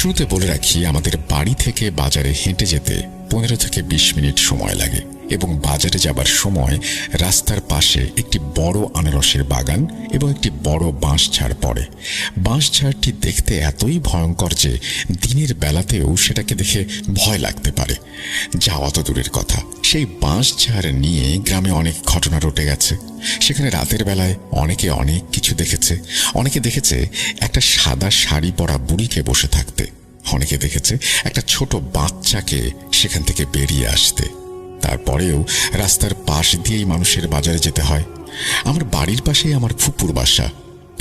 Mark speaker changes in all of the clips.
Speaker 1: শুরুতে বলে রাখি, আমাদের বাড়ি থেকে বাজারে হেঁটে যেতে 15 থেকে 20 মিনিট সময় লাগে এবং বাজারে যাবার সময় রাস্তার পাশে একটি বড় আনারসের বাগান এবং একটি বড় বাঁশঝাড় পড়ে। বাঁশঝাড়টি দেখতে এতই ভয়ঙ্কর যে দিনের বেলাতেও সেটাকে দেখে ভয় লাগতে পারে। যাওয়া তো দূরের কথা, সেই বাঁশঝাড় নিয়ে গ্রামে অনেক ঘটনা রটে গেছে। সেখানে রাতের বেলায় অনেকে অনেক কিছু দেখেছে। অনেকে দেখেছে একটা সাদা শাড়ি পরা বুড়িকে বসে থাকতে, অনেকে দেখেছে একটা ছোট বাচ্চাকে সেখান থেকে বেরিয়ে আসতে। তারপরেও রাস্তার পাশ দিয়েই মানুষের বাজারে যেতে হয়। আমার বাড়ির পাশেই আমার ফুপুর বাসা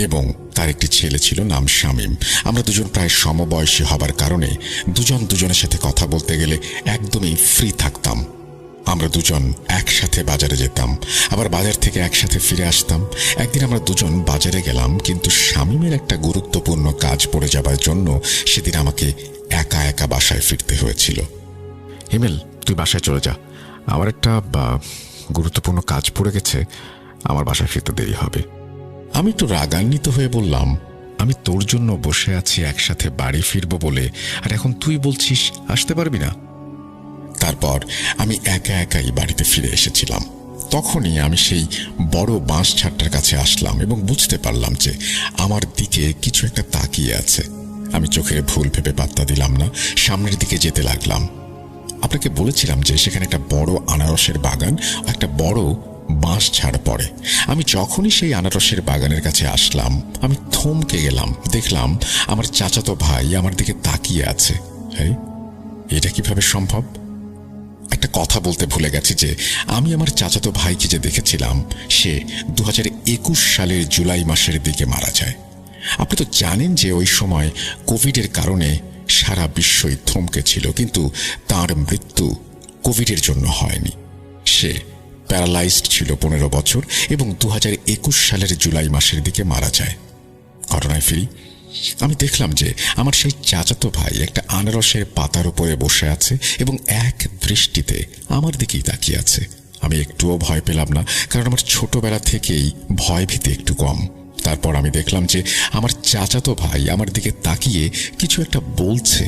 Speaker 1: এবং তার একটি ছেলে ছিল, নাম শামীম। আমরা দুজন প্রায় সমবয়সী হবার কারণে দুজন দুজনের সাথে কথা বলতে গেলে একদমই ফ্রি থাকতাম। আমরা দুজন একসাথে বাজারে যেতাম, আবার বাজার থেকে একসাথে ফিরে আসতাম। একদিন আমরা দুজন বাজারে গেলাম, কিন্তু শামীমের একটা গুরুত্বপূর্ণ কাজ পড়ে যাবার জন্য সেদিন আমাকে একা একা বাসায় ফিরতে হয়েছিল।
Speaker 2: হিমেল, তুই বাসায় চলে যা, আমার একটা গুরুত্বপূর্ণ কাজ পড়ে গেছে, আমার বাসায় ফিরতে দেরি হবে।
Speaker 1: আমি একটু রাগান্বিত হয়ে বললাম, আমি তোর জন্য বসে আছি একসাথে বাড়ি ফিরবো বলে, আর এখন তুই বলছিস আসতে পারবি না। তারপর আমি একা একাই বাড়িতে ফিরে এসেছিলাম। তখনই আমি সেই বড় বাঁশঝাড়টার কাছে আসলাম এবং বুঝতে পারলাম যে আমার দিকে কিছু একটা তাকিয়ে আছে। আমি চোখের ভুল ভেবে পাত্তা দিলাম না, সামনের দিকে যেতে লাগলাম। আপনাকে বলেছিলাম যে সেখানে একটা বড় আনারসের বাগান, একটা বড় বাঁশঝাড় পড়ে। আমি যখনই সেই আনারসের বাগানের কাছে আসলাম, আমি থমকে গেলাম। দেখলাম আমার চাচাতো ভাই আমার দিকে তাকিয়ে আছে। এটা কিভাবে সম্ভব? একটা কথা বলতে ভুলে গেছি যে আমি আমার চাচাতো ভাইকে যে দেখেছিলাম, সে 2021 সালের জুলাই মাসের দিকে মারা যায়। আপনি তো জানেন যে ওই সময় কোভিডের কারণে সারা বিশ্বই থমকে ছিল, কিন্তু তার মৃত্যু কোভিডের জন্য হয়নি। সে প্যারালাইজড ছিল 15 বছর এবং 2021 সালের জুলাই মাসের দিকে মারা যায়। ঘটনায় ফিরি। আমি দেখলাম যে আমার সেই চাচাতো ভাই একটা আনারসের পাতার উপরে বসে আছে এবং এক দৃষ্টিতে আমার দিকেই তাকিয়ে আছে। আমি একটুও ভয় পেলাম না, কারণ আমার ছোটবেলা থেকেই ভয় ভীতি একটু কম। তারপর আমি দেখলাম যে আমার চাচাতো ভাই আমার দিকে তাকিয়ে কিছু একটা বলছে,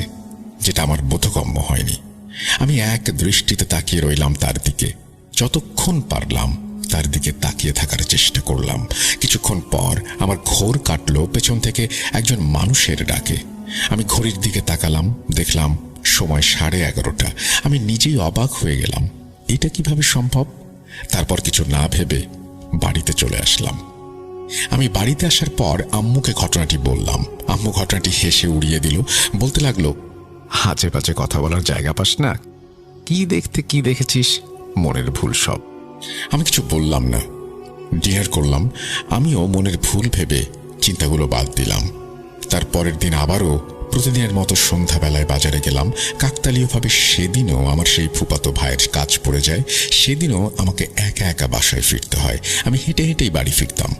Speaker 1: যেটা আমার বোধগম্য হয়নি। আমি এক দৃষ্টিতে তাকিয়ে রইলাম তার দিকে। যতক্ষণ পারলাম তার দিকে তাকিয়ে থাকার চেষ্টা করলাম। কিছুক্ষণ পর আমার ঘোর কাটলো পেছন থেকে একজন মানুষের ডাকে। আমি ঘড়ির দিকে তাকালাম, দেখলাম সময় 11:30। আমি নিজেই অবাক হয়ে গেলাম, এটা কিভাবে সম্ভব? তারপর কিছু না ভেবে বাড়িতে চলে আসলাম। আমি বাড়িতে আসার পর আম্মুকে ঘটনাটি বললাম। আম্মু ঘটনাটি হেসে উড়িয়ে দিল, বলতে লাগলো,
Speaker 2: হাজে বাজে কথা বলার জায়গা পাস না, কি দেখতে কি দেখেছিস, মনের ভুল সব।
Speaker 1: আমি কিছু বললাম না, ডিনার করলাম। আমিও মনের ভুল ভেবে চিন্তাগুলো বাদ দিলাম। তার পরের দিন আবারও প্রতিদিনের মতো সন্ধ্যাবেলায় বাজারে গেলাম। কাকতালীয়ভাবে সেদিনও আমার সেই ফুপাতো ভাইয়ের কাজ পড়ে যায়। সেদিনও আমাকে একা একা বাসায় ফিরতে হয়। আমি হেঁটে হেঁটেই বাড়ি ফিরতাম।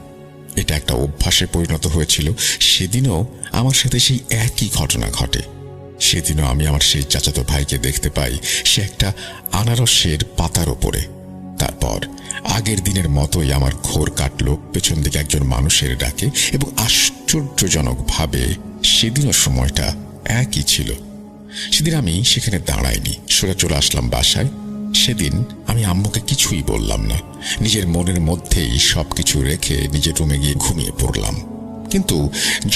Speaker 1: এটা একটা অভ্যাসে পরিণত হয়েছিল। সেদিনও আমার সাথে সেই একই ঘটনা ঘটে। সেদিনও আমি আমার সেই চাচাতো ভাইকে দেখতে পাই, সে একটা আনারসের পাতার ওপরে। তারপর আগের দিনের মতোই আমার ঘোর কাটল পেছন দিকে একজন মানুষের ডাকে, এবং আশ্চর্যজনকভাবে সেদিনও সময়টা একই ছিল। সেদিন আমি সেখানে দাঁড়াইনি, সোজা চলে আসলাম বাসায়। সেদিন আমি আম্মুকে কিছুই বললাম না, নিজের মনের মধ্যেই সবকিছু রেখে নিজের রুমে গিয়ে ঘুমিয়ে পড়লাম। কিন্তু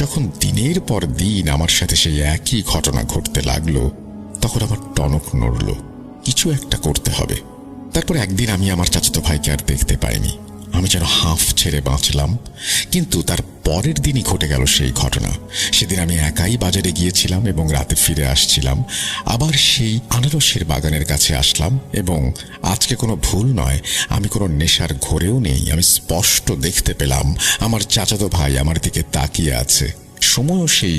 Speaker 1: যখন দিনের পর দিন আমার সাথে সেই একই ঘটনা ঘটতে লাগলো, তখন আমার টনক নড়ল, কিছু একটা করতে হবে। তারপর একদিন আমি আমার চাচাতো ভাইকে আর দেখতে পাইনি। আমি যেন হাঁফ ছেড়ে বাঁচলাম। কিন্তু তার পরের দিনই ঘটে গেল সেই ঘটনা। সেদিন আমি একাই বাজারে গিয়েছিলাম এবং রাতে ফিরে আসছিলাম। আবার সেই আনারসের বাগানের কাছে আসলাম, এবং আজকে কোনো ভুল নয়, আমি কোনো নেশার ঘোরেও নেই। আমি স্পষ্ট দেখতে পেলাম আমার চাচাতো ভাই আমার দিকে তাকিয়ে আছে। সময়ও সেই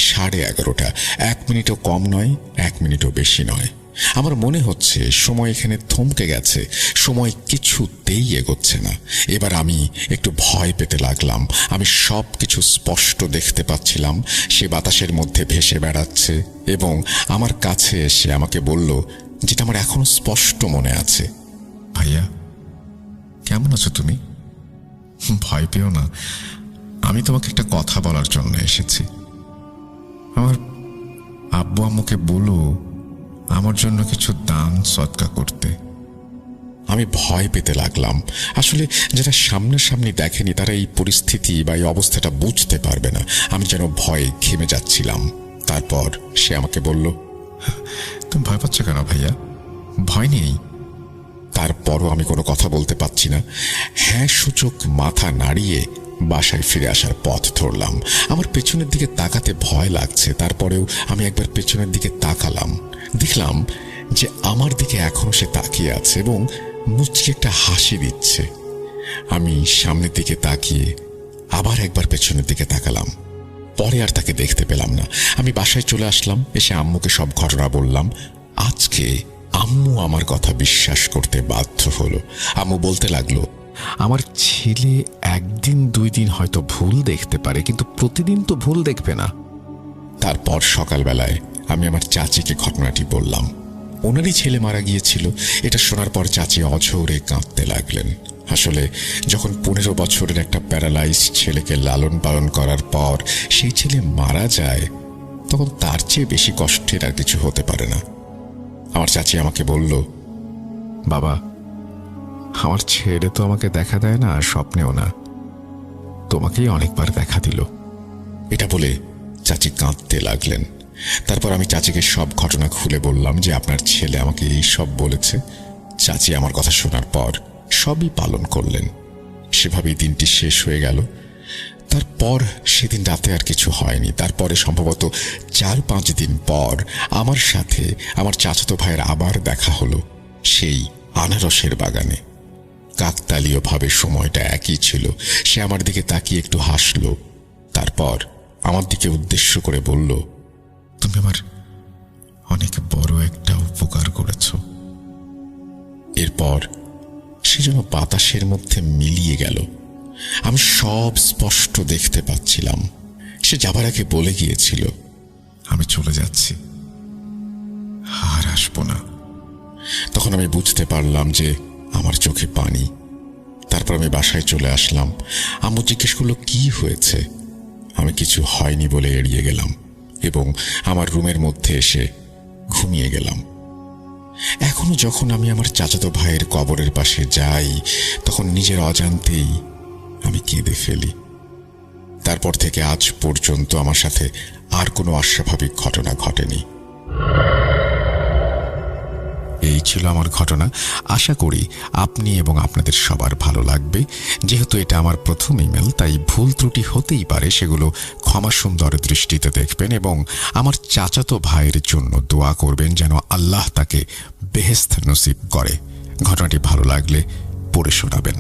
Speaker 1: 11:30। 1 মিনিটও কম নয়, 1 মিনিটও বেশি নয়। আমার মনে হচ্ছে সময় এখানে থমকে গেছে, সময় কিছুতেই এগোচ্ছে না। এবার আমি একটু ভয় পেতে লাগলাম। আমি সব কিছু স্পষ্ট দেখতে পাচ্ছিলাম। সে বাতাসের মধ্যে ভেসে বেড়াচ্ছে এবং আমার কাছে এসে আমাকে বলল, যেটা আমার এখনো স্পষ্ট মনে আছে,
Speaker 2: ভাইয়া কেমন আছো তুমি? ভয় পেও না, আমি তোমাকে একটা কথা বলার জন্য এসেছি। আমার
Speaker 1: আব্বু আম্মুকে বলো আমার জন্য কিছু দান সদকা করতে। আমি ভয় পেতে লাগলাম। আসলে যারা সামনাসামনি দেখেনি তারা এই পরিস্থিতি বা এই অবস্থাটা বুঝতে পারবে না। আমি যেন ভয়ে ঘেমে যাচ্ছিলাম। তারপর সে আমাকে বলল, তুমি ভয় পাচ্ছ কেন ভাইয়া? ভয় নেই। তারপরও আমি কোনো কথা বলতে পারছি না। হ্যাঁ সূচক মাথা নাড়িয়ে বাসায় ফিরে আসার পথ ধরলাম। আমার পেছনের দিকে তাকাতে ভয় লাগছে, তারপরেও আমি একবার পেছনের দিকে তাকালাম। দেখলাম যে আমার দিকে এখনো সে তাকিয়ে আছে এবং মুচকি একটা হাসি দিচ্ছে। আমি সামনের দিকে তাকিয়ে আবার একবার পেছনের দিকে তাকালাম। পরে আর তাকে দেখতে পেলাম না। আমি বাসায় চলে আসলাম। এসে আম্মুকে সব ঘটনা বললাম। আজকে আম্মু আমার কথা বিশ্বাস করতে বাধ্য হলো। আম্মু বলতে লাগলো,
Speaker 2: আমার ছেলে একদিন 2 দিন হয়তো ভুল দেখতে পারে, কিন্তু প্রতিদিন তো ভুল দেখবে না।
Speaker 1: তারপর সকালবেলায় আমি আমার চাচিকে ঘটনাটি বললাম। ওনারই ছেলে মারা গিয়েছিল। এটা শোনার পর চাচি অঝোরে কাঁদতে লাগলেন। আসলে যখন 15 বছরের একটা প্যারালাইজ ছেলেকে লালন পালন করার পর সেই ছেলে মারা যায়, তখন তার চেয়ে বেশি কষ্টের আর কিছু হতে পারে না। আমার চাচি আমাকে বলল,
Speaker 2: বাবা, আমার ছেলে তো আমাকে দেখা দেয় না, স্বপ্নেও না, তোমাকেই অনেকবার দেখা দিল।
Speaker 1: এটা বলে চাচি কাঁদতে লাগলেন। তারপর আমি চাচিকে সব ঘটনা খুলে বললাম যে আপনার ছেলে আমাকে এই সব বলেছে। চাচি আমার কথা শোনার পর সবই পালন করলেন। সেভাবেই দিনটি শেষ হয়ে গেল। তারপর সেদিন রাতে আর কিছু হয়নি। তারপরে সম্ভবত 4-5 দিন পর আমার সাথে আমার চাচাতো ভাইয়ের আবার দেখা হলো, সেই আনারসের বাগানে। কাকতালীয়ভাবে সময়টা একই ছিল। সে আমার দিকে তাকিয়ে একটু হাসলো। তারপর আমার দিকে উদ্দেশ্য করে বলল, তুমি আমার অনেক বড় একটা উপকার করেছ। এরপর সে যেন বাতাসের মধ্যে মিলিয়ে গেল। আমি সব স্পষ্ট দেখতে পাচ্ছিলাম। সে যাবার আগে বলে গিয়েছিল, আমি চলে যাচ্ছি, আর আসবো না। তখন আমি বুঝতে পারলাম যে আমার চোখে পানি। তারপর আমি বাসায় চলে আসলাম। আম্মু জিজ্ঞেস করলো কি হয়েছে। আমি কিছু হয়নি বলে এড়িয়ে গেলাম এবং আমার রুমের মধ্যে এসে ঘুমিয়ে গেলাম। এখনো যখন আমি আমার চাচাতো ভাইয়ের কবরের পাশে যাই, তখন নিজের অজান্তেই আমি কেঁদে ফেলি। তারপর থেকে আজ পর্যন্ত আমার সাথে আর কোনো অস্বাভাবিক ঘটনা ঘটেনি। এই ছিল আমার ঘটনা। আশা করি আপনি এবং আপনাদের সবার ভালো লাগবে। যেহেতু এটা আমার প্রথম ইমেল, তাই ভুল ত্রুটি হতেই পারে, সেগুলো ক্ষমা সুন্দর দৃষ্টিতে দেখবেন এবং আমার চাচাতো ভাইয়ের জন্য দোয়া করবেন যেন আল্লাহ তাকে বেহেশত নসিব করে। ঘটনাটি ভালো লাগলে পড়ে শোনাবেন।